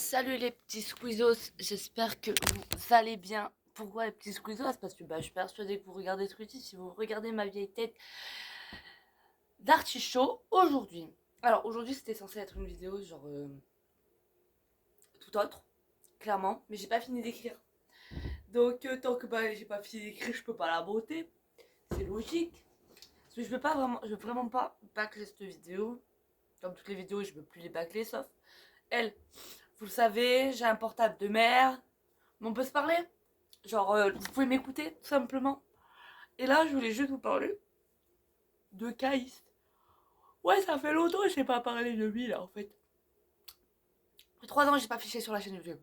Salut les petits squeezos, j'espère que vous allez bien. Pourquoi les petits squeezos? Parce que je suis persuadée que vous regardez Truity si vous regardez ma vieille tête d'artichaut aujourd'hui. Alors aujourd'hui c'était censé être une vidéo genre tout autre, clairement, mais j'ai pas fini d'écrire. Donc tant que j'ai pas fini d'écrire, je peux pas la beauté. C'est logique. Parce que je veux vraiment pas bâcler cette vidéo. Comme toutes les vidéos, je veux plus les bâcler sauf elle. Vous le savez, j'ai un portable de merde. Mais on peut se parler. Genre, vous pouvez m'écouter, tout simplement. Et là, je voulais juste vous parler de Caïs. Ouais, ça fait longtemps que je n'ai pas parlé de lui, là, en fait. Ça fait 3 ans que j'ai pas affiché sur la chaîne YouTube.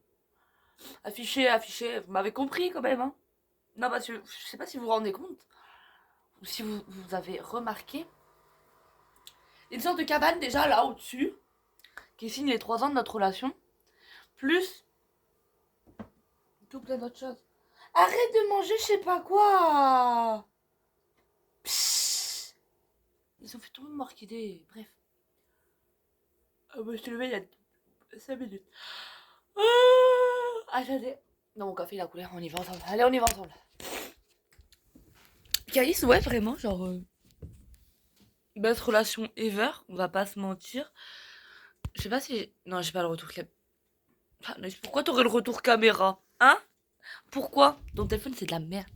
Affiché, vous m'avez compris, quand même, hein. Non, parce que je sais pas si vous vous rendez compte, ou si vous avez remarqué. Une sorte de cabane, déjà, là, au-dessus, qui signe les 3 ans de notre relation. Plus tout plein d'autres choses. Arrête de manger je sais pas quoi. Psst. Ils ont fait tomber mon orchidée. Bref. Je suis levée il y a 5 minutes. Attendez. Non, mon café il a coulé, on y va ensemble. Allez, on y va ensemble. Caïs, ouais, vraiment, genre. Best relation ever, on va pas se mentir. Je sais pas si. Non, j'ai pas le retour caméra. Ah, pourquoi t'aurais le retour caméra? Hein? Pourquoi? Ton téléphone c'est de la merde.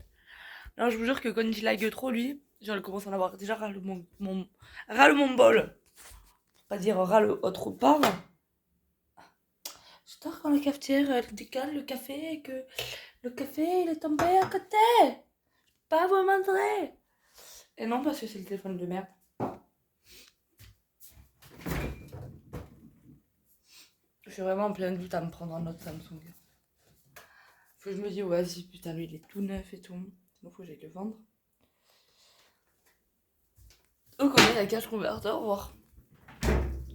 Non, je vous jure que quand il lag trop, lui, genre, il commence à en avoir déjà ras le bol. Pas dire ras le autre part. J'adore quand la cafetière elle décale le café et que le café il est tombé à côté. Pas vous montrer. Et non, parce que c'est le téléphone de merde. Je suis vraiment en plein doute à me prendre un autre Samsung. Faut que je me dise, vas-y, putain, lui il est tout neuf et tout. Sinon, faut que j'aille le vendre. Donc, on est à cash converteur, voir.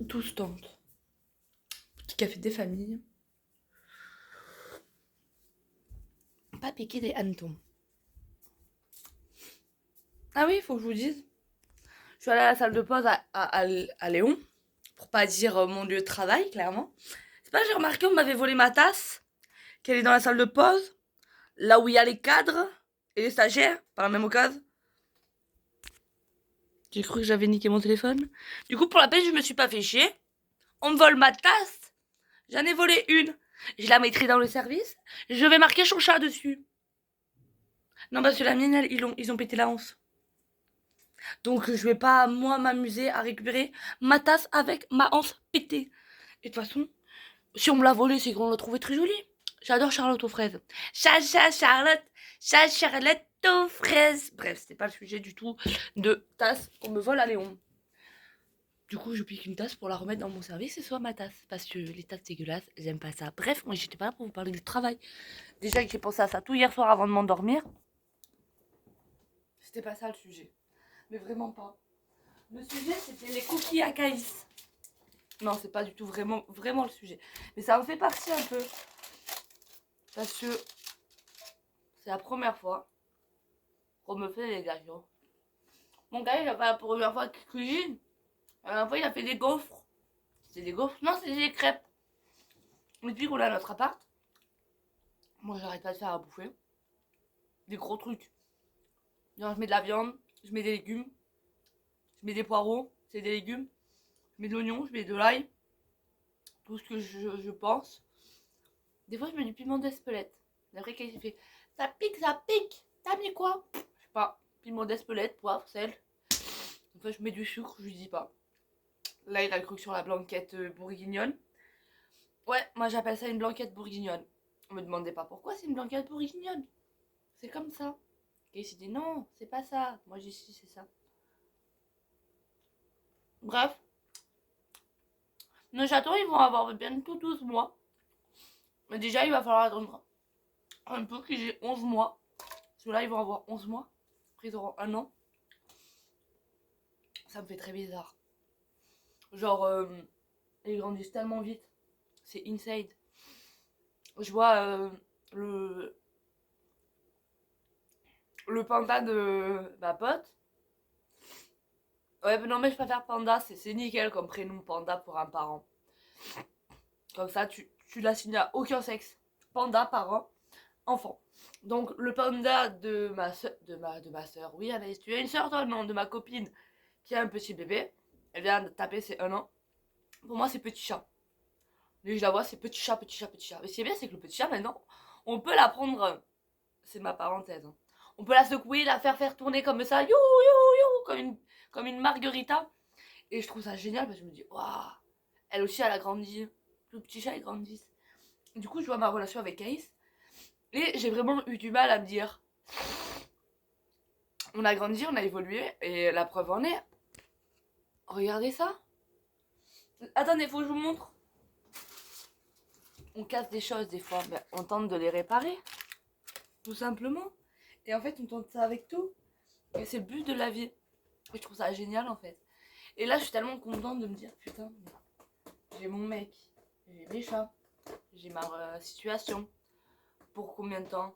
Tous tentent. Petit café des familles. Pas piquer des hannetons. Ah oui, faut que je vous dise. Je suis allée à la salle de pause à Léon. Pour pas dire mon lieu de travail, clairement. C'est pas, j'ai remarqué, on m'avait volé ma tasse. Qu'elle est dans la salle de pause. Là où il y a les cadres et les stagiaires, par la même occasion. J'ai cru que j'avais niqué mon téléphone. Du coup, pour la peine, je me suis pas fait chier. On me vole ma tasse. J'en ai volé une. Je la mettrai dans le service. Je vais marquer Choucha dessus. Non, parce que la mienne, ils ont pété la honte. Donc, je vais pas, moi, m'amuser à récupérer ma tasse avec ma hanse pétée. Et de toute façon, si on me l'a volée, c'est qu'on l'a trouvée très jolie. J'adore Charlotte aux fraises. Charlotte. Charlotte aux fraises. Bref, c'était pas le sujet du tout de tasse qu'on me vole à Léon. Du coup, je pique une tasse pour la remettre dans mon service et soit ma tasse. Parce que les tasses dégueulasses, j'aime pas ça. Bref, moi, j'étais pas là pour vous parler du travail. Déjà que j'ai pensé à ça tout hier soir avant de m'endormir. C'était pas ça le sujet. Mais vraiment pas. Le sujet, c'était les cookies à Caïs. Non, c'est pas du tout vraiment le sujet. Mais ça en fait partie un peu. Parce que c'est la première fois qu'on me fait les gâteaux. Mon gars, il a pas la première fois qu'il cuisine. La dernière fois, il a fait des gaufres. C'est des gaufres? Non, c'est des crêpes. Et depuis qu'on a notre appart, moi, j'arrête pas de faire à bouffer. Des gros trucs. Genre, je mets de la viande, je mets des légumes, je mets des poireaux, c'est des légumes. Je mets de l'oignon, je mets de l'ail. Tout ce que je pense. Des fois, je mets du piment d'Espelette. D'après, qu'il fait ça pique, ça pique. T'as mis quoi? Je sais pas. Piment d'Espelette, poivre, sel. Une fois, je mets du sucre, je lui dis pas. Là, il a cru sur la blanquette bourguignonne. Ouais, moi j'appelle ça une blanquette bourguignonne. Me demandez pas pourquoi c'est une blanquette bourguignonne. C'est comme ça. Et il s'est dit non, c'est pas ça. Moi j'ai dit c'est ça. Bref. Nos chatons, ils vont avoir bientôt 12 mois. Mais déjà, il va falloir attendre un peu que j'ai 11 mois. Parce que là, ils vont avoir 11 mois. Après, ils auront 1 an. Ça me fait très bizarre. Genre, ils grandissent tellement vite. C'est insane. Je vois le panda de ma pote. Ouais, mais non, mais je préfère panda. C'est nickel comme prénom panda pour un parent. Comme ça, tu je suis assignée à aucun sexe. Panda, parent, enfant. Donc le panda de ma soeur, oui Anaïs, tu as une soeur toi? Non, de ma copine qui a un petit bébé. Elle vient de taper ses 1 an. Pour moi c'est petit chat. Dès que je la vois c'est petit chat, petit chat, petit chat. Mais ce qui est bien c'est que le petit chat maintenant, on peut la prendre, c'est ma parenthèse, hein. On peut la secouer, la faire tourner comme ça, you, you, you, comme une margarita. Et je trouve ça génial parce que je me dis, waouh, elle aussi elle a grandi. Le petit chat il grandit. Du coup je vois ma relation avec Ace. Et j'ai vraiment eu du mal à me dire, on a grandi, on a évolué, et la preuve en est, regardez ça. Attendez, faut que je vous montre. On casse des choses des fois, mais on tente de les réparer, tout simplement. Et en fait, on tente ça avec tout. Et c'est le but de la vie. Et je trouve ça génial en fait. Et là, je suis tellement contente de me dire, putain, j'ai mon mec, j'ai mes chats, j'ai ma situation. Pour combien de temps?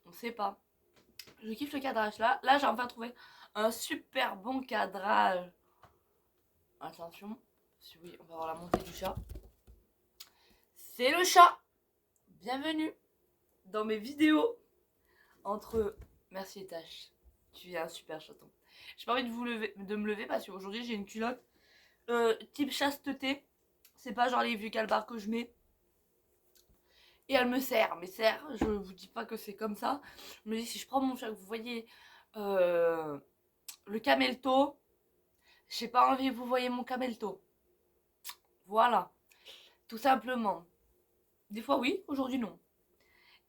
On sait pas. Je kiffe le cadrage là. Là, j'ai enfin trouvé un super bon cadrage. Attention, si oui, on va voir la montée du chat. C'est le chat. Bienvenue dans mes vidéos. Entre merci et tâche. Tu es un super chaton. J'ai pas envie de me lever parce qu'aujourd'hui j'ai une culotte type chasteté. C'est pas genre les vieux calbars que je mets. Et elle me sert, mais sert. Je vous dis pas que c'est comme ça. Je me dis si je prends mon chat, vous voyez le camelto. J'ai pas envie que vous voyez mon camelto. Voilà. Tout simplement. Des fois oui, aujourd'hui non.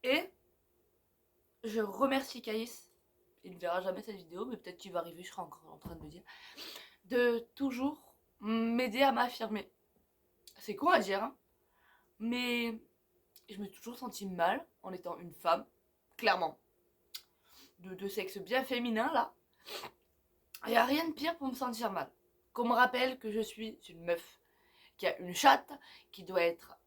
Et je remercie Caïs, il ne verra jamais cette vidéo, mais peut-être qu'il va arriver, je serai encore en train de me dire, de toujours m'aider à m'affirmer. C'est con à dire, hein, mais je me suis toujours sentie mal en étant une femme, clairement, de sexe bien féminin là. Il n'y a rien de pire pour me sentir mal. Qu'on me rappelle que je suis une meuf qui a une chatte, qui doit être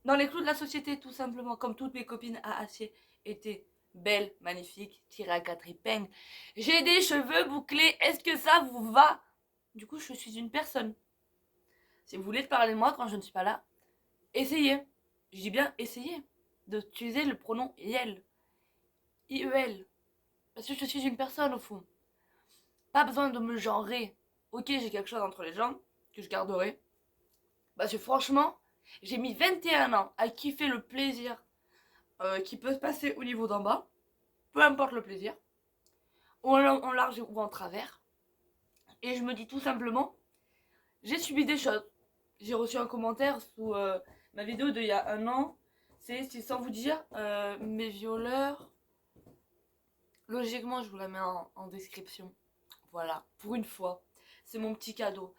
dans les clous de la société, tout simplement, comme toutes mes copines à acier étaient belles, magnifiques, tirées à 4 épingles. J'ai des cheveux bouclés, est-ce que ça vous va? Du coup, je suis une personne. Si vous voulez parler de moi quand je ne suis pas là, essayez. Je dis bien essayez d'utiliser le pronom IEL. IEL. Parce que je suis une personne au fond. Pas besoin de me genrer. Ok, j'ai quelque chose entre les jambes que je garderai. Parce que franchement, j'ai mis 21 ans à kiffer le plaisir qui peut se passer au niveau d'en bas, peu importe le plaisir, en large ou en travers. Et je me dis tout simplement, j'ai subi des choses. J'ai reçu un commentaire sous ma vidéo d'il y a 1 an. C'est sans vous dire, mes violeurs. Logiquement, je vous la mets en description. Voilà, pour une fois. C'est mon petit cadeau.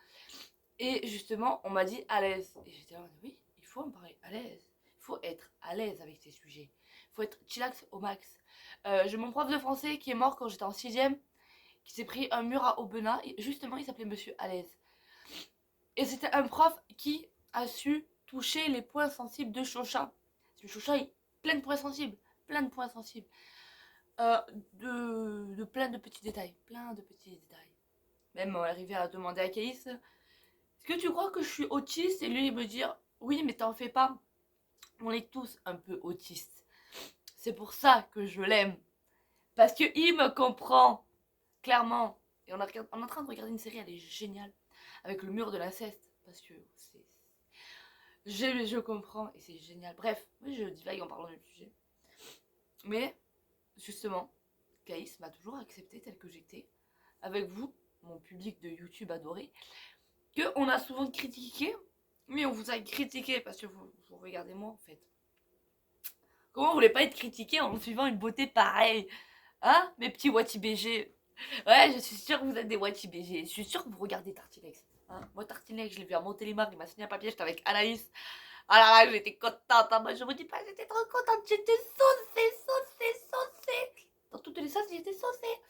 Et justement, on m'a dit à l'aise. Et j'étais là, oui, il faut en parler à l'aise. Il faut être à l'aise avec ces sujets. Il faut être chillax au max. J'ai mon prof de français qui est mort quand j'étais en 6ème, qui s'est pris un mur à Aubenas. Et justement, il s'appelait Monsieur à l'aise. Et c'était un prof qui a su toucher les points sensibles de Chocha. Le Chocha est plein de points sensibles. Plein de points sensibles. De plein de petits détails. Plein de petits détails. Même arrivé à demander à Caïs, est-ce que tu crois que je suis autiste? Et lui, il me dire, oui, mais t'en fais pas. On est tous un peu autistes. C'est pour ça que je l'aime. Parce qu'il me comprend. Clairement. Et on est en train de regarder une série, elle est géniale. Avec le mur de l'inceste. Parce que c'est... Je comprends et c'est génial. Bref, je divague en parlant du sujet. Mais, justement, Caïs m'a toujours accepté tel que j'étais. Avec vous, mon public de YouTube adoré. On a souvent critiqué. Mais on vous a critiqué parce que vous regardez moi en fait. Comment vous voulez pas être critiqué en suivant une beauté pareille? Hein, mes petits Wati BG? Ouais, je suis sûre que vous êtes des Wati BG. Je suis sûre que vous regardez Tartinex. Hein, moi, Tartinex, je l'ai vu à Montélimar, il m'a signé un papier, j'étais avec Anaïs. Ah là là, j'étais contente. Hein. Moi, je vous dis pas, j'étais trop contente. J'étais saucée. Dans toutes les sauces, j'étais saucée.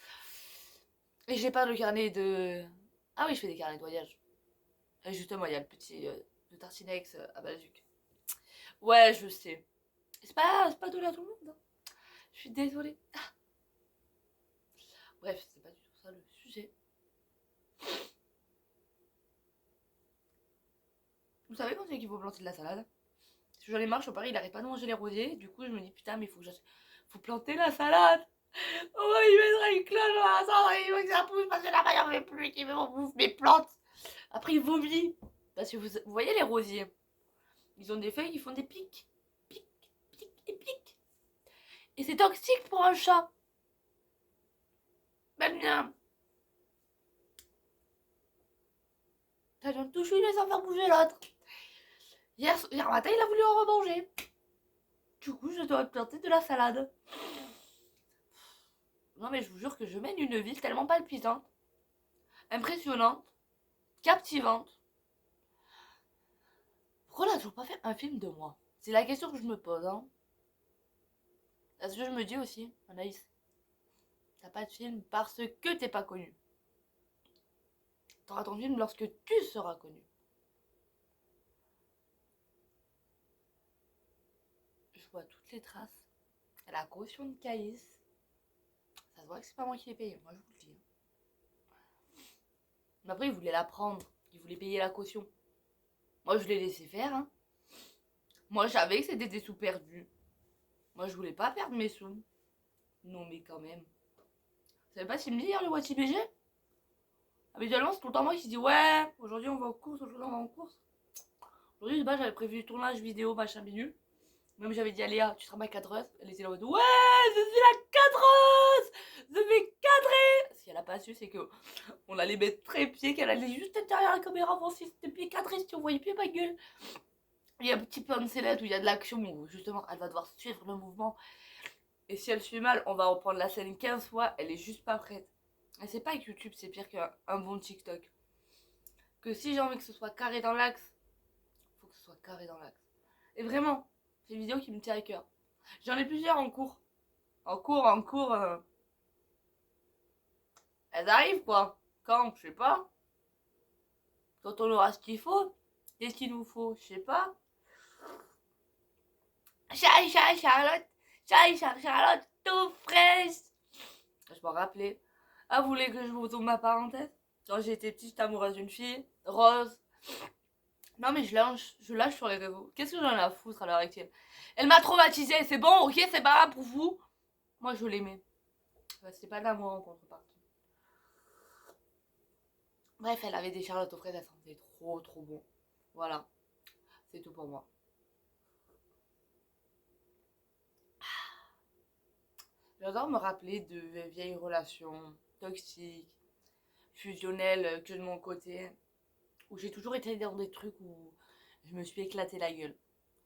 Et j'ai pas le carnet de... Ah oui, je fais des carnets de voyage. Et justement, il y a le petit de Tartinex à Bazuc. Ouais, je sais. C'est pas donné à tout le monde. Hein. Je suis désolée. Ah. Bref, c'est pas du tout ça le sujet. Vous savez quand c'est qu'il faut planter de la salade? Parce que j'en ai marre, je suis au Paris, il arrête pas de manger les rosiers. Du coup, je me dis putain, mais faut planter la salade. Oh, il mettra une cloche dans la salade, il veut que ça pousse parce que là-bas, il en fait plus, qu'il veut qu'on bouffe mes plantes. Après, il vomit. Parce que vous voyez les rosiers, ils ont des feuilles qui font des pics. Pics, pics et pics. Et c'est toxique pour un chat. Ben bien. Ça vient de toucher, il sans faire bouger l'autre. Hier matin, il a voulu en remanger. Du coup, je dois planter de la salade. Non mais je vous jure que je mène une vie tellement palpitante, impressionnante, captivante. Pourquoi on n'a toujours pas fait un film de moi? C'est la question que je me pose. Hein. Parce que je me dis aussi, Anaïs, t'as pas de film parce que t'es pas connu. T'auras ton film lorsque tu seras connu. Je vois toutes les traces. La caution de Caïs. Ça se voit que c'est pas moi qui l'ai payé, moi je vous le dis. Mais après, il voulait la prendre. Il voulait payer la caution. Moi, je l'ai laissé faire. Hein. Moi, je savais que c'était des sous perdus. Moi, je voulais pas perdre mes sous. Non, mais quand même. Vous savez pas s'il me dit hier le Watch IBG? Habituellement, c'est tout le temps moi qui dis ouais, aujourd'hui on va aux courses, aujourd'hui on va en course. Aujourd'hui, bah, j'avais prévu du tournage vidéo, machin bidule. Même j'avais dit à Léa, tu seras ma cadreuse. Elle était là en mode ouais, je suis la cadreuse, je vais cadrer. Si elle a pas su, c'est que on allait mettre trépied, qu'elle allait juste être derrière la caméra voir si c'était bien cadré, si on voyait plus ma gueule. Il y a un petit peu de sellette où il y a de l'action, où justement elle va devoir suivre le mouvement. Et si elle suit mal, on va reprendre la scène 15 fois, elle est juste pas prête. Et c'est pas que YouTube, c'est pire qu'un bon TikTok. Que si j'ai envie que ce soit carré dans l'axe, faut que ce soit carré dans l'axe. Et vraiment, c'est une vidéo qui me tient à cœur. J'en ai plusieurs en cours. En cours. Elles arrivent quoi. Quand, je sais pas. Quand on aura ce qu'il faut. Qu'est-ce qu'il nous faut, je sais pas. Charlotte. Charlotte, tout fraîche. Je m'en rappelais. Ah, vous voulez que je vous tourne ma parenthèse? Quand j'étais petite, j'étais amoureuse d'une fille, Rose. Non mais je lâche sur les réseaux. Qu'est-ce que j'en ai à foutre à l'heure actuelle? Elle m'a traumatisée, c'est bon, ok, c'est pas grave pour vous. Moi je l'aimais. C'est pas de l'amour en contrepartie. Bref, elle avait des charlottes aux fraises, elles sentaient trop bon. Voilà, c'est tout pour moi. J'adore me rappeler de vieilles relations toxiques, fusionnelles que de mon côté, où j'ai toujours été dans des trucs où je me suis éclaté la gueule.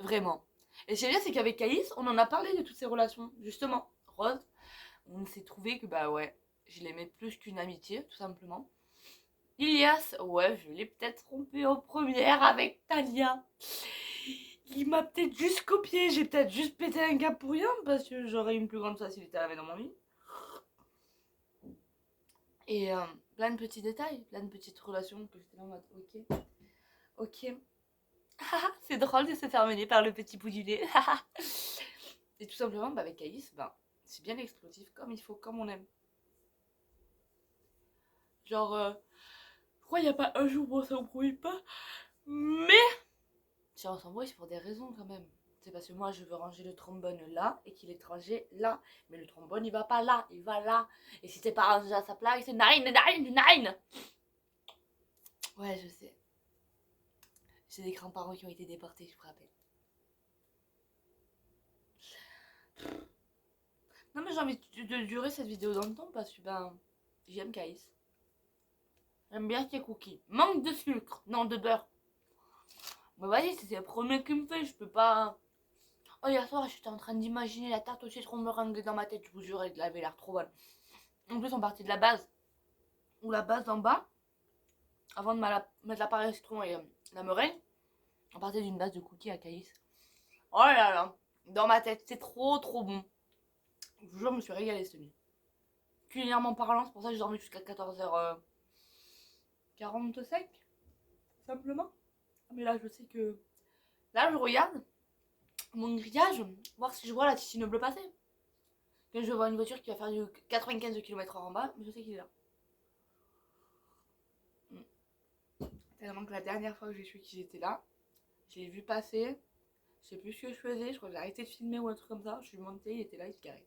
Vraiment. Et ce qui est bien, c'est qu'avec Caïs, on en a parlé de toutes ces relations. Justement, Rose, on s'est trouvé que bah ouais, je l'aimais plus qu'une amitié, tout simplement. Ilias, ouais, je l'ai peut-être trompé en première avec Talia. Il m'a peut-être juste copié, j'ai peut-être juste pété un câble pour rien, parce que j'aurais une plus grande facilité à laver dans mon lit. Et plein de petits détails, plein de petites relations que j'étais là en mode ok. C'est drôle de se faire mener par le petit bout du nez. Et tout simplement, bah, avec Caïs, bah, c'est bien explosif, comme il faut, comme on aime. Genre, je crois qu'il n'y a pas un jour où on s'embrouille pas. Mais si on s'embrouille, c'est pour des raisons quand même. C'est parce que moi, je veux ranger le trombone là et qu'il est rangé là. Mais le trombone, il va pas là, il va là. Et si c'est pas rangé à sa place, c'est nine. Ouais, je sais. J'ai des grands-parents qui ont été déportés, je vous rappelle. Non mais j'ai envie de durer cette vidéo dans le temps parce que ben j'aime Caïs. J'aime bien ses cookies. Manque de sucre, non de beurre. Mais voyez, c'est le premier qui me fait, je peux pas. Oh hier soir j'étais en train d'imaginer la tarte au citron meringue dans ma tête, je vous jure, elle avait l'air trop bonne. En plus on partait de la base. Ou la base d'en bas. Avant de mettre la pâte au citron et la meringue. On partait d'une base de cookies à Caïs. Oh là là, dans ma tête, c'est trop bon. Je vous jure, je me suis régalée cette nuit. Culinairement parlant, c'est pour ça que j'ai dormi jusqu'à 14h45, simplement. Mais là, je sais que... Là, je regarde mon grillage, voir si je vois la Ticino bleue passer. Quand je vois une voiture qui va faire du 95 km/h en bas, je sais qu'il est là. Tellement que la dernière fois que j'ai su qu'ils étaient là, Je l'ai vu passer. Je sais plus ce que je faisais. Je crois que j'ai arrêté de filmer ou un truc comme ça. Je suis montée, il était là, il se garait.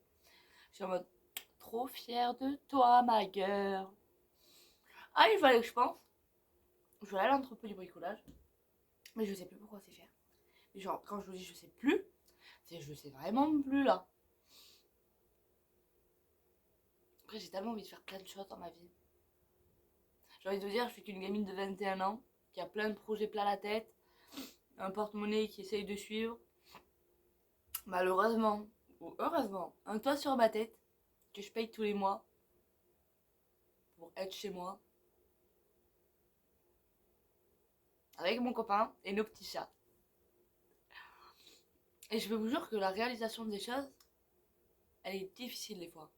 Je suis en mode trop fière de toi, ma gueule. Ah, il fallait que je pense. Je vais aller à l'entrepôt du bricolage. Mais je sais plus pourquoi c'est cher. Mais genre, quand je vous dis je sais plus, c'est je sais vraiment plus là. Après, j'ai tellement envie de faire plein de choses dans ma vie. J'ai envie de dire, je suis qu'une gamine de 21 ans qui a plein de projets plein la tête, un porte-monnaie qui essaye de suivre. Malheureusement, ou heureusement, un toit sur ma tête que je paye tous les mois pour être chez moi avec mon copain et nos petits chats. Et je vous jure que la réalisation des choses, elle est difficile des fois.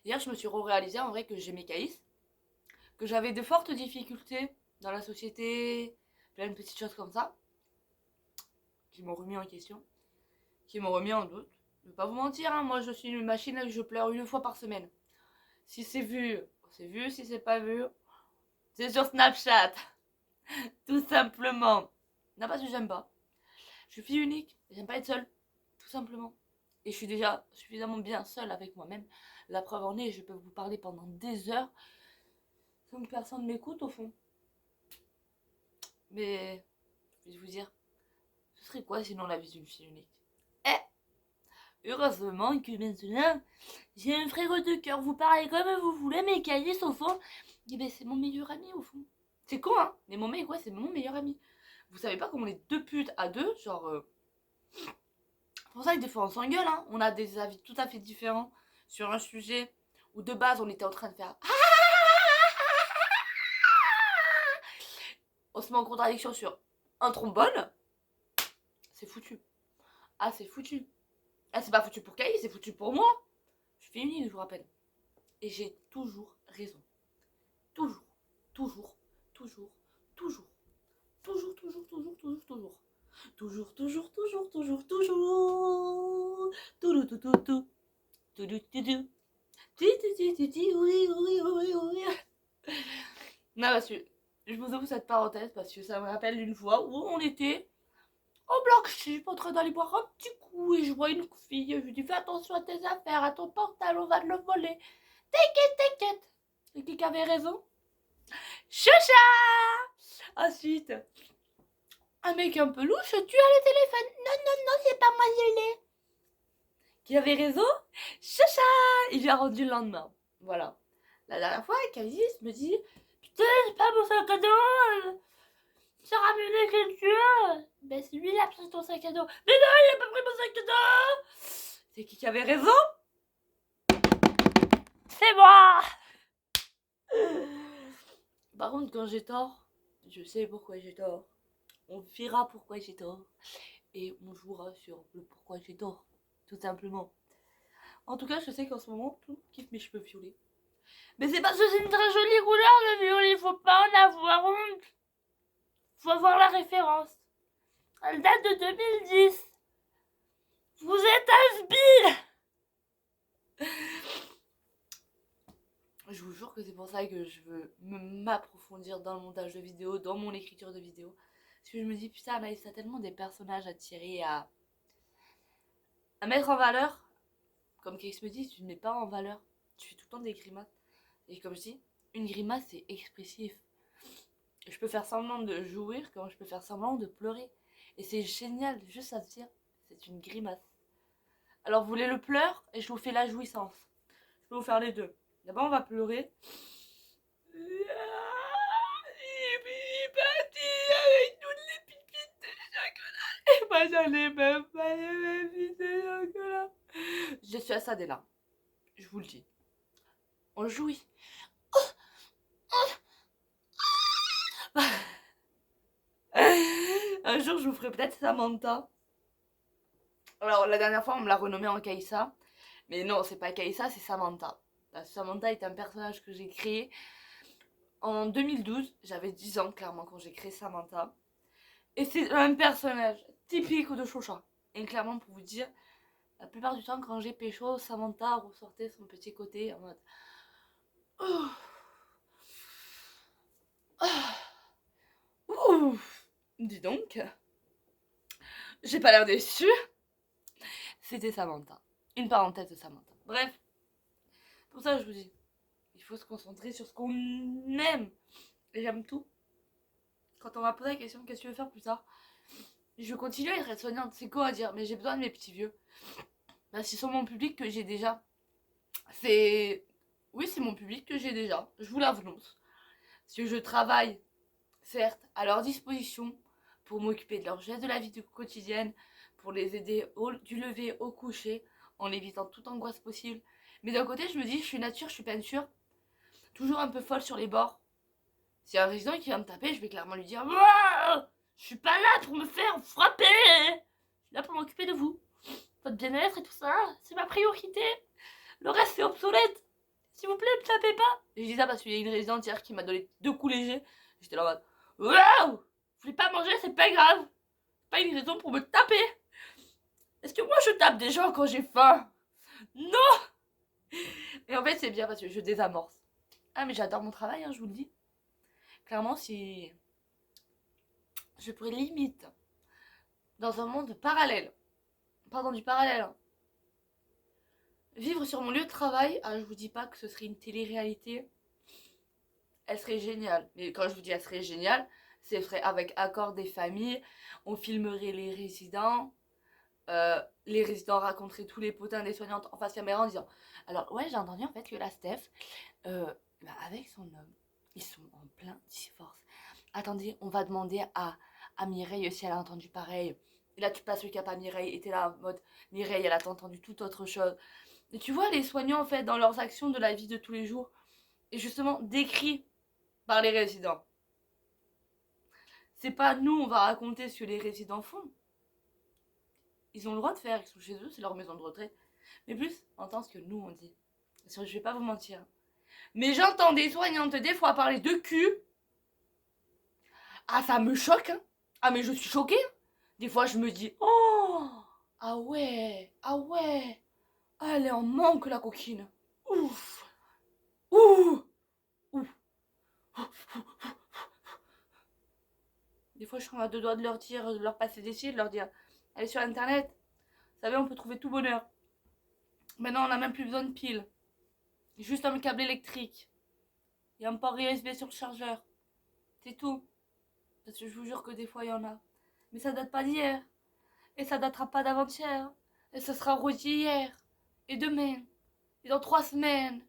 Hier, je me suis réalisée en vrai que j'aimais Caïs, que j'avais de fortes difficultés dans la société, plein de petites choses comme ça, qui m'ont remis en question, qui m'ont remis en doute. Je vais pas vous mentir, hein, moi je suis une machine et je pleure 1 fois par semaine. Si c'est vu, c'est vu, si c'est pas vu, c'est sur Snapchat. Tout simplement. Non, parce que j'aime pas. Je suis fille unique, j'aime pas être seule. Tout simplement. Et je suis déjà suffisamment bien seule avec moi-même. La preuve en est, je peux vous parler pendant des heures sans que personne m'écoute au fond. Mais, je vais vous dire, ce serait quoi sinon la vie d'une fille unique? Heureusement que maintenant, j'ai un frère de cœur. Vous parlez comme vous voulez, mais Caïs, au fond, eh ben, c'est mon meilleur ami, au fond. C'est con, hein? Mais mon mec, ouais, c'est mon meilleur ami. Vous savez pas comment les deux putes à deux, genre... C'est pour ça que des fois, on s'engueule, hein? On a des avis tout à fait différents sur un sujet où, de base, on était en train de faire... On se met en contradiction sur un trombone. C'est foutu. Ah, c'est foutu. Ah, c'est pas foutu pour Caïs, c'est foutu pour moi. Je suis unique, je vous rappelle. Et j'ai toujours raison. Toujours, toujours, toujours, toujours, toujours, toujours, toujours, toujours, toujours. Toujours, toujours, toujours, toujours, toujours. Tout, tout, tout, tout. Tout, tout, tout, tout. Oui, oui, oui, oui. Non, parce que je vous ouvre cette parenthèse parce que ça me rappelle une fois où on était au Black Sheep en train d'aller boire un petit coup et je vois une fille. Je lui dis fais attention à tes affaires, à ton portable, on va te le voler. T'inquiète, t'inquiète. Et qui avait raison? Chacha. Ensuite, un mec un peu louche, tu as le téléphone. Non, non, non, c'est pas moi, je l'ai. Qui avait raison? Chacha. Il lui a rendu le lendemain. Voilà. La dernière fois, Calis me dit putain, c'est pas mon sac à dos. Ça ramène l'écriture. Ben, c'est lui, il a pris ton sac à dos. Mais non, il a pas pris mon sac à dos. C'est qui avait raison? C'est moi. Par contre, quand j'ai tort, je sais pourquoi j'ai tort. On verra pourquoi j'ai tort. Et on jouera sur le pourquoi j'ai tort. Tout simplement. En tout cas, je sais qu'en ce moment, tout kiffe mes cheveux violets. Mais c'est parce que c'est une très jolie couleur, le violet. Faut pas en avoir honte. Faut avoir la référence. Elle date de 2010. Vous êtes un Je vous jure que c'est pour ça que je veux m'approfondir dans le montage de vidéos, dans mon écriture de vidéos. Parce que je me dis, putain, Anaïs, t'as tellement des personnages à tirer, à mettre en valeur. Comme Kex me dit, tu ne mets pas en valeur. Tu fais tout le temps des grimaces. Et comme je dis, une grimace, c'est expressif. Je peux faire semblant de jouir comme je peux faire semblant de pleurer. Et c'est génial, juste à se dire, c'est une grimace. Alors vous voulez le pleur et je vous fais la jouissance. Je peux vous faire les deux. D'abord on va pleurer. Il est parti avec toutes les pépites de chocolat. Et moi j'en ai même pas les pépites de chocolat. Je suis à ça dès là. Je vous le dis. On jouit. Un jour je vous ferai peut-être Samantha. Alors la dernière fois on me l'a renommée en Kaïssa. Mais non, c'est pas Kaïssa, c'est Samantha. Parce que Samantha est un personnage que j'ai créé en 2012. J'avais 10 ans clairement quand j'ai créé Samantha. Et c'est un personnage typique de Choucha. Et clairement pour vous dire, la plupart du temps quand j'ai pécho, Samantha ressortait son petit côté en mode... Oh. Oh. Ouf. Dis donc. J'ai pas l'air déçue. C'était Samantha. Une parenthèse de Samantha. Bref, pour ça je vous dis, il faut se concentrer sur ce qu'on aime. Et j'aime tout. Quand on m'a posé la question, qu'est-ce que tu veux faire plus tard, je continue à être aide-soignante. C'est quoi à dire? Mais j'ai besoin de mes petits vieux. Parce qu'ils sont mon public que j'ai déjà. C'est... Oui, c'est mon public que j'ai déjà. Je vous l'annonce. Parce que je travaille, certes, à leur disposition pour m'occuper de leurs gestes de la vie quotidienne, pour les aider du lever au coucher, en évitant toute angoisse possible. Mais d'un côté, je me dis, je suis nature, je suis peinture, toujours un peu folle sur les bords. S'il y a un résident qui va me taper, je vais clairement lui dire, je suis pas là pour me faire frapper. Je suis là pour m'occuper de vous. Votre bien-être et tout ça, c'est ma priorité. Le reste, c'est obsolète. S'il vous plaît, ne me tapez pas. Et je dis ça parce qu'il y a une résidente hier qui m'a donné 2 coups légers. J'étais là en mode, waouh, vous voulez pas manger, c'est pas grave. C'est pas une raison pour me taper. Est-ce que moi je tape des gens quand j'ai faim? Non. Et en fait, c'est bien parce que je désamorce. Ah, mais j'adore mon travail, hein, je vous le dis. Clairement, si je pourrais limite, dans un monde parallèle, pardon, du parallèle, hein, vivre sur mon lieu de travail, je vous dis pas que ce serait une télé-réalité, elle serait géniale. Mais quand je vous dis elle serait géniale, c'est vrai avec accord des familles, on filmerait les résidents raconteraient tous les potins des soignantes en face caméra en disant, alors ouais, j'ai entendu en fait que la Steph, avec son homme, ils sont en plein divorce. Attendez, on va demander à Mireille si elle a entendu pareil. Et là, tu passes le cap à Mireille et t'es là en mode, Mireille, elle a entendu toute autre chose. Et tu vois les soignants, en fait, dans leurs actions de la vie de tous les jours, et justement décrits par les résidents. C'est pas nous, on va raconter ce que les résidents font. Ils ont le droit de faire, ils sont chez eux, c'est leur maison de retraite. Mais plus, on entend ce que nous, on dit. Je vais pas vous mentir. Mais j'entends des soignantes, des fois, parler de cul. Ah, ça me choque, hein. Ah, mais je suis choquée. Des fois, je me dis, oh, ah ouais, ah ouais. Ah, elle est en manque, la coquine. Ouf, ouf, ouf. Des fois, je suis à deux doigts de leur dire, de leur passer des cils, de leur dire, allez sur internet. Vous savez, on peut trouver tout bonheur. Maintenant, on n'a même plus besoin de piles. Juste un câble électrique. Et un port USB sur le chargeur. C'est tout. Parce que je vous jure que des fois, il y en a. Mais ça date pas d'hier. Et ça datera pas d'avant-hier. Et ce sera rôti hier. Et demain. Et dans 3 semaines.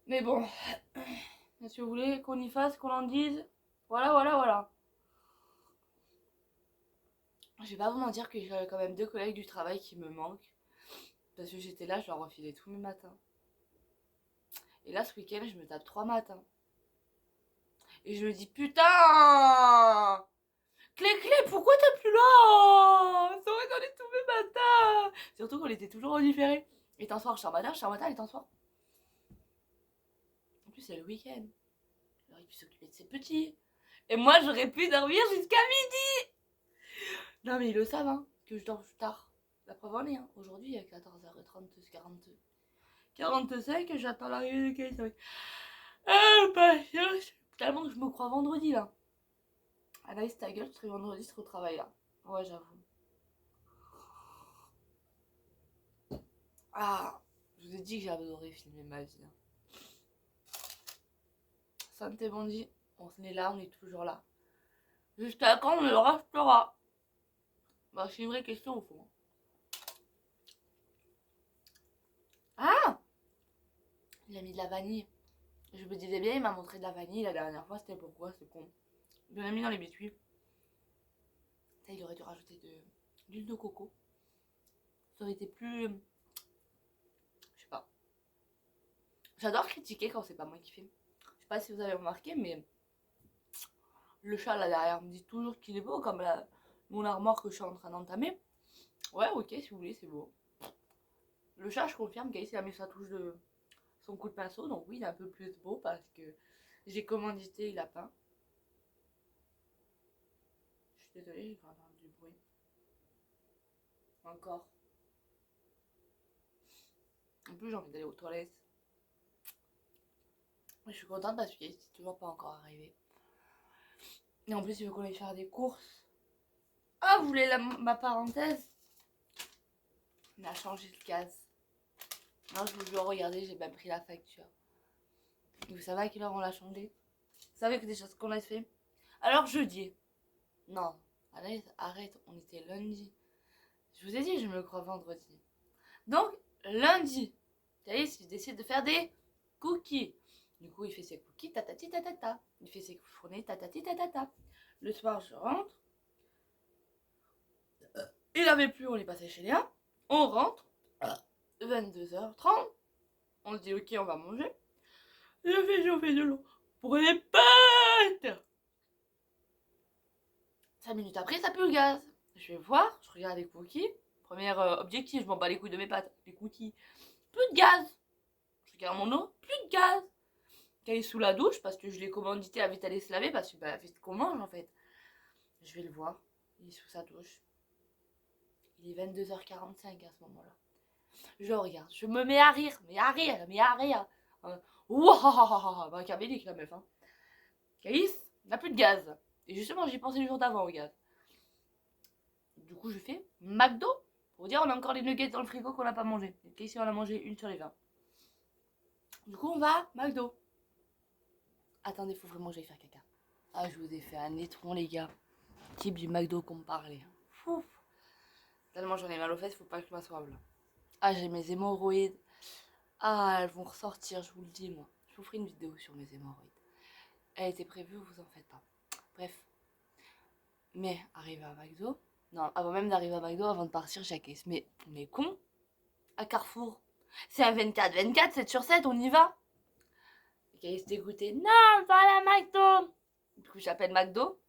Mais bon. Si vous voulez qu'on y fasse, qu'on en dise. Voilà, voilà, voilà. Je vais pas vous mentir que j'avais quand même 2 collègues du travail qui me manquent. Parce que j'étais là, je leur refilais tous mes matins. Et là, ce week-end, je me tape 3 matins. Et je me dis, putain! Clé, pourquoi t'es plus là? Ça aurait donné tous mes matins! Surtout qu'on était toujours en différé. Et un soir, je suis en matin, et un soir. En plus, c'est le week-end. Il aurait pu s'occuper de ses petits. Et moi, j'aurais pu dormir jusqu'à midi! Non, mais ils le savent, hein, que je dors tard. La preuve en est, hein. Aujourd'hui, il y a 14h30, 45, j'attends l'arrivée de Kate. Ah, patience! Tellement que je me crois vendredi, là. Anaïs, ta gueule, tu serais vendredi, tu serais au travail, là. Ouais, j'avoue. Ah, je vous ai dit que j'adorais filmer ma vie. Hein. Santé Bandit, on est là, on est toujours là. Jusqu'à quand on le restera? Bah, c'est une vraie question au fond. Ah, il a mis de la vanille. Je me disais bien, il m'a montré de la vanille la dernière fois, c'était pourquoi, c'est con. Il en a mis dans les biscuits. Ça, il aurait dû rajouter de l'huile de coco. Ça aurait été plus... Je sais pas. J'adore critiquer quand c'est pas moi qui filme. Je sais pas si vous avez remarqué, mais le chat là derrière me dit toujours qu'il est beau, comme mon armoire que je suis en train d'entamer. Ouais, ok, si vous voulez, c'est beau. Le chat, je confirme qu'Aïs a mis sa touche de son coup de pinceau, donc oui, il est un peu plus beau parce que j'ai commandité, il a peint. Je suis désolée, j'ai pas du bruit. Encore. En plus, j'ai envie d'aller aux toilettes. Je suis contente parce qu'il est toujours pas encore arrivé. Et en plus, il veut qu'on aille faire des courses. Ah, vous voulez ma parenthèse? On a changé de gaz. Non, je vous jure, regardez, j'ai même pris la facture. Vous savez à quelle heure on l'a changé? Vous savez que déjà ce qu'on a fait? Alors jeudi. Non, arrête, on était lundi. Je vous ai dit, je me crois vendredi. Donc, lundi, Thaïs, il décide de faire des cookies. Du coup, il fait ses cookies, tatati tatata. Il fait ses fournées, tatati tatata. Le soir, je rentre. Il avait plu, on est passé chez Léa. On rentre. 22h30. On se dit, ok, on va manger. Je fais chauffer de l'eau pour les pâtes. 5 minutes après, ça pue le gaz. Je vais voir, je regarde les cookies. Premier objectif, je m'en bats les couilles de mes pâtes. Les cookies. Plus de gaz. Je regarde mon eau, plus de gaz. Quand il est sous la douche, parce que je l'ai commandité à vite aller se laver, parce que bah, vite qu'on mange en fait. Je vais le voir, il est sous sa douche. Il est 22h45 à ce moment-là. Je regarde, je me mets à rire, mais à rire, mais à rire. Wouah, machiavélique la meuf. Hein. Caïs, n'a plus de gaz. Et justement, j'y pensais le jour d'avant au gaz. Du coup, je fais McDo. Pour dire, on a encore les nuggets dans le frigo qu'on n'a pas mangé. Et ici, on a mangé une sur les 20. Du coup, on va McDo. Attendez, faut vraiment que j'aille faire caca. Ah, je vous ai fait un étron, les gars. Type du McDo qu'on me parlait. Fouf. Tellement j'en ai mal aux fesses, faut pas que je m'assoive là. Ah, j'ai mes hémorroïdes. Ah, elles vont ressortir, je vous le dis, moi. Je vous ferai une vidéo sur mes hémorroïdes. Elle était prévue, vous en faites pas. Bref. Mais, arrivé à McDo. Non, avant même d'arriver à McDo, avant de partir, j'ai la caisse. Mais on est con. À Carrefour. C'est un 24-24, 7 sur 7, on y va. La caisse dégoûtée. Non, va à la McDo. Du coup, j'appelle McDo.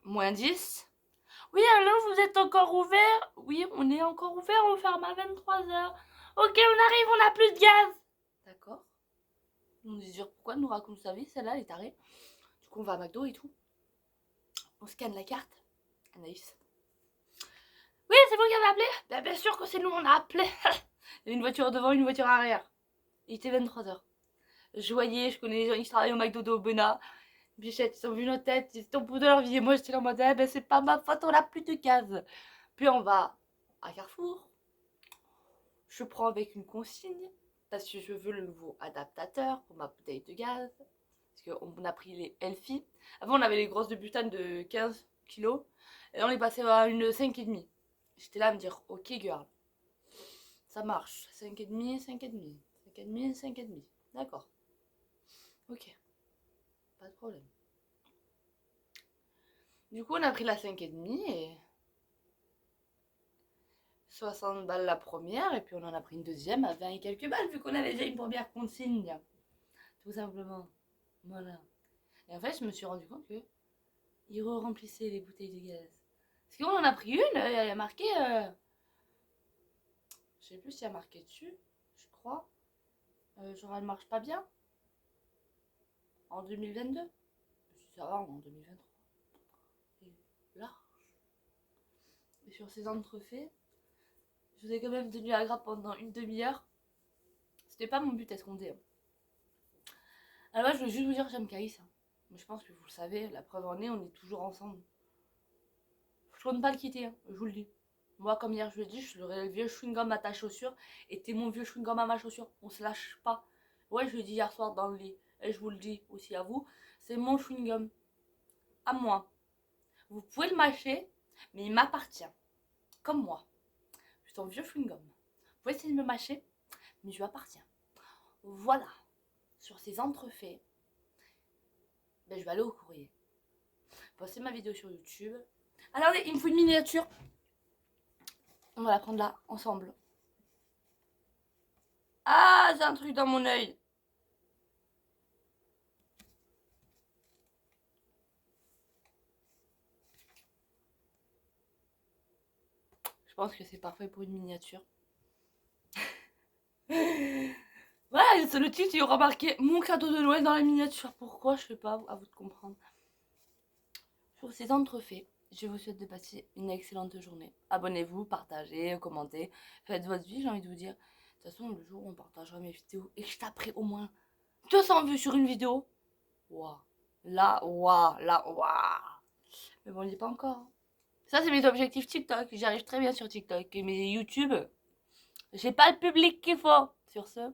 Moins 10. Oui, alors vous êtes encore ouvert? Oui, on est encore ouvert, on ferme à 23h. Ok, on arrive, on a plus de gaz. D'accord. On dit pourquoi elle nous raconte sa vie, celle-là, elle est tarée. Du coup, on va à McDo et tout. On scanne la carte. Anaïs. Oui, c'est vous qui avez appelé? Bien sûr que c'est nous, on a appelé. Il y avait une voiture devant, une voiture arrière. Il était 23h. Je voyais, je connais les gens qui travaillent au McDo de Aubenas. Bichette, ils ont vu nos têtes, ils étaient au bout de leur vie. Et moi, j'étais là en mode, eh ben, c'est pas ma faute, on a plus de gaz. Puis on va à Carrefour. Je prends avec une consigne parce que je veux le nouveau adaptateur pour ma bouteille de gaz. Parce qu'on a pris les Elfie. Avant, on avait les grosses de butane de 15 kilos. Et là, on est passé à une 5,5. J'étais là à me dire, ok, girl, ça marche. 5,5, 5,5. 5,5, 5,5. D'accord. Ok, pas de problème. Du coup, on a pris la 5,5 et 60 balles la première. Et puis, on en a pris une deuxième à 20 et quelques balles, vu qu'on avait déjà une première consigne. Tout simplement. Voilà. Et en fait, je me suis rendu compte que ils remplissaient les bouteilles de gaz. Parce qu'on en a pris une, il y a marqué. Je sais plus s'il y a marqué dessus, je crois. Genre, elle marche pas bien. En 2022. Ça va, en 2023. C'est large. Et sur ces entrefaits, je vous ai quand même tenu à gras pendant une demi-heure. C'était pas mon but d'être condé. Alors, moi, je veux juste vous dire que j'aime Caïs. Je pense que vous le savez, la preuve en est, on est toujours ensemble. Je compte pas le quitter, hein, je vous le dis. Moi, comme hier je le dis, je suis le vieux chewing-gum à ta chaussure et t'es mon vieux chewing-gum à ma chaussure. On se lâche pas. Ouais, je le dis hier soir dans le lit et je vous le dis aussi à vous. C'est mon chewing-gum. À moi. Vous pouvez le mâcher, mais il m'appartient. Comme moi. Je suis ton vieux chewing-gum. Vous pouvez essayer de me mâcher, mais je lui appartiens. Voilà. Sur ces entrefaits, ben, je vais aller au courrier. Postez ma vidéo sur YouTube. Alors, il me faut une miniature. On va la prendre là, ensemble. Ah, j'ai un truc dans mon œil. Je pense que c'est parfait pour une miniature. Voilà, c'est le titre, il y aura marqué mon cadeau de Noël dans la miniature. Pourquoi, je sais pas, à vous de comprendre. Sur ces entrefaits, je vous souhaite de passer une excellente journée. Abonnez-vous, partagez, commentez, faites votre vie, j'ai envie de vous dire. De toute façon, le jour où on partagera mes vidéos et que je taperai au moins 200 vues sur une vidéo, waouh, là, waouh, là, waouh. Mais bon, on n'y est pas encore. Hein. Ça, c'est mes objectifs TikTok. J'arrive très bien sur TikTok. Mais YouTube, j'ai pas le public qu'il faut. Sur ce.